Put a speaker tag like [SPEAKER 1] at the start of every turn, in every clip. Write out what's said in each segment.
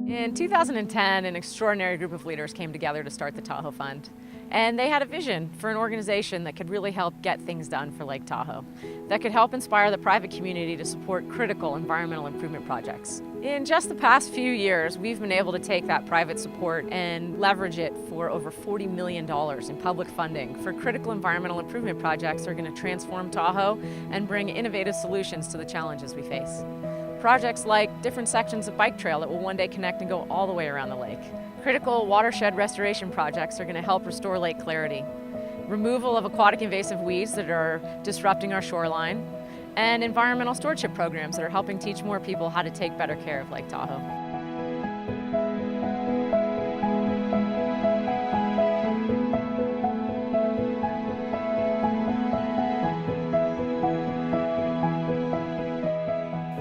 [SPEAKER 1] In 2010, an extraordinary group of leaders came together to start the Tahoe Fund. And they had a vision for an organization that could really help get things done for Lake Tahoe, that could help inspire the private community to support critical environmental improvement projects. In just the past few years, we've been able to take that private support and leverage it for over $40 million in public funding for critical environmental improvement projects that are going to transform Tahoe and bring innovative solutions to the challenges we face. Projects like different sections of bike trail that will one day connect and go all the way around the lake. Critical watershed restoration projects are going to help restore lake clarity. Removal of aquatic invasive weeds that are disrupting our shoreline. And environmental stewardship programs that are helping teach more people how to take better care of Lake Tahoe.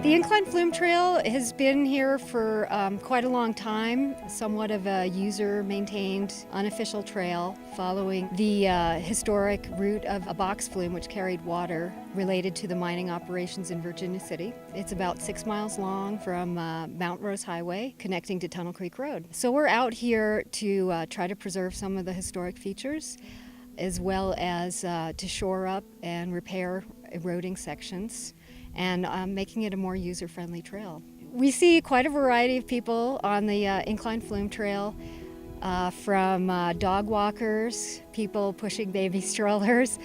[SPEAKER 2] The Incline Flume Trail has been here for quite a long time, somewhat of a user-maintained, unofficial trail following the historic route of a box flume which carried water related to the mining operations in Virginia City. It's about 6 miles long from Mount Rose Highway connecting to Tunnel Creek Road. So we're out here to try to preserve some of the historic features as well as to shore up and repair eroding sections and making it a more user-friendly trail. We see quite a variety of people on the Incline Flume Trail, from dog walkers, people pushing baby strollers,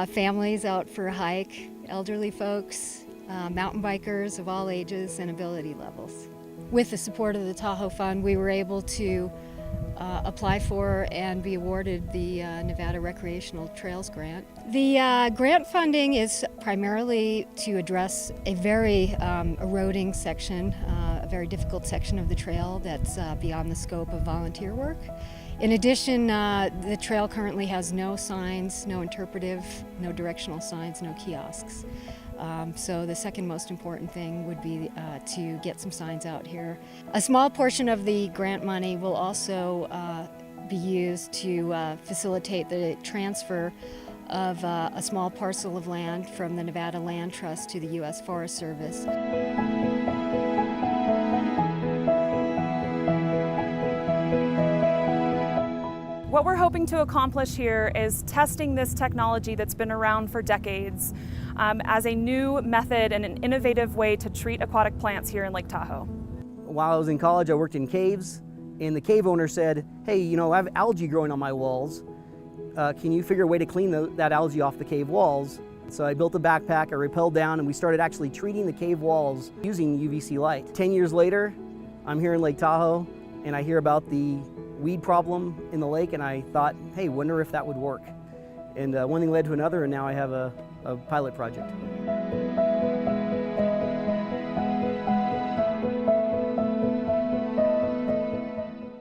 [SPEAKER 2] families out for a hike, elderly folks, mountain bikers of all ages and ability levels. With the support of the Tahoe Fund, we were able to apply for and be awarded the Nevada Recreational Trails Grant. The grant funding is primarily to address a very eroding section, a very difficult section of the trail that's beyond the scope of volunteer work. In addition, the trail currently has no signs, no interpretive, no directional signs, no kiosks. So the second most important thing would be to get some signs out here. A small portion of the grant money will also be used to facilitate the transfer of a small parcel of land from the Nevada Land Trust to the U.S. Forest Service.
[SPEAKER 3] What we're hoping to accomplish here is testing this technology that's been around for decades as a new method and an innovative way to treat aquatic plants here in Lake Tahoe.
[SPEAKER 4] While I was in college, I worked in caves, and the cave owner said, hey, you know, I have algae growing on my walls. Can you figure a way to clean that algae off the cave walls? So I built a backpack, I rappelled down, and we started actually treating the cave walls using UVC light. 10 years later, I'm here in Lake Tahoe, and I hear about the weed problem in the lake, and I thought, hey, wonder if that would work. And one thing led to another, and now I have a pilot project.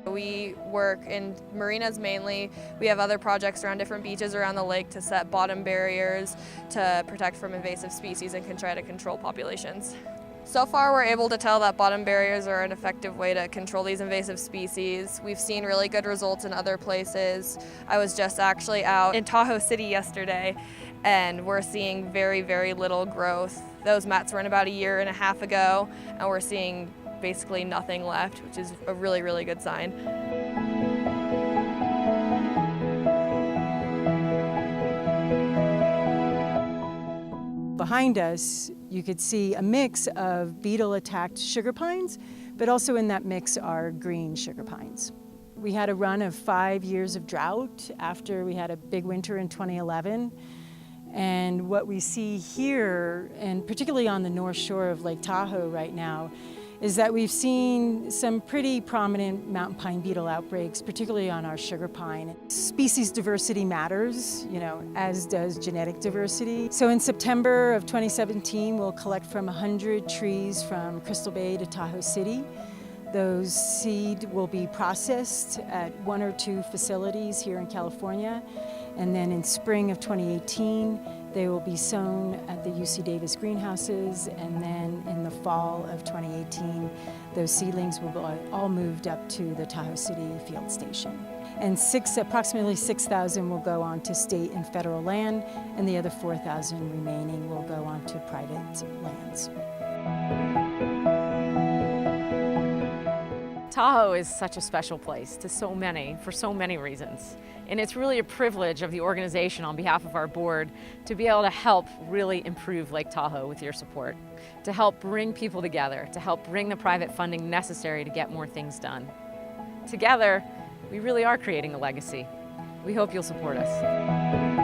[SPEAKER 5] We work in marinas mainly. We have other projects around different beaches around the lake to set bottom barriers to protect from invasive species and can try to control populations. So far, we're able to tell that bottom barriers are an effective way to control these invasive species. We've seen really good results in other places. I was just actually out in Tahoe City yesterday, and we're seeing very, very little growth. Those mats were in about 1.5 years ago, and we're seeing basically nothing left, which is a really, really good sign.
[SPEAKER 6] Behind us, you could see a mix of beetle-attacked sugar pines, but also in that mix are green sugar pines. We had a run of 5 years of drought after we had a big winter in 2011. And what we see here, and particularly on the north shore of Lake Tahoe right now, is that we've seen some pretty prominent mountain pine beetle outbreaks, particularly on our sugar pine. Species diversity matters, you know, as does genetic diversity. So in September of 2017, we'll collect from 100 trees from Crystal Bay to Tahoe City. Those seed will be processed at 1 or 2 facilities here in California. And then in spring of 2018, they will be sown at the UC Davis greenhouses, and then in the fall of 2018, those seedlings will be all moved up to the Tahoe City field station. And approximately 6,000 will go on to state and federal land, and the other 4,000 remaining will go on to private lands.
[SPEAKER 1] Tahoe is such a special place to so many, for so many reasons. And it's really a privilege of the organization on behalf of our board to be able to help really improve Lake Tahoe with your support, to help bring people together, to help bring the private funding necessary to get more things done. Together, we really are creating a legacy. We hope you'll support us.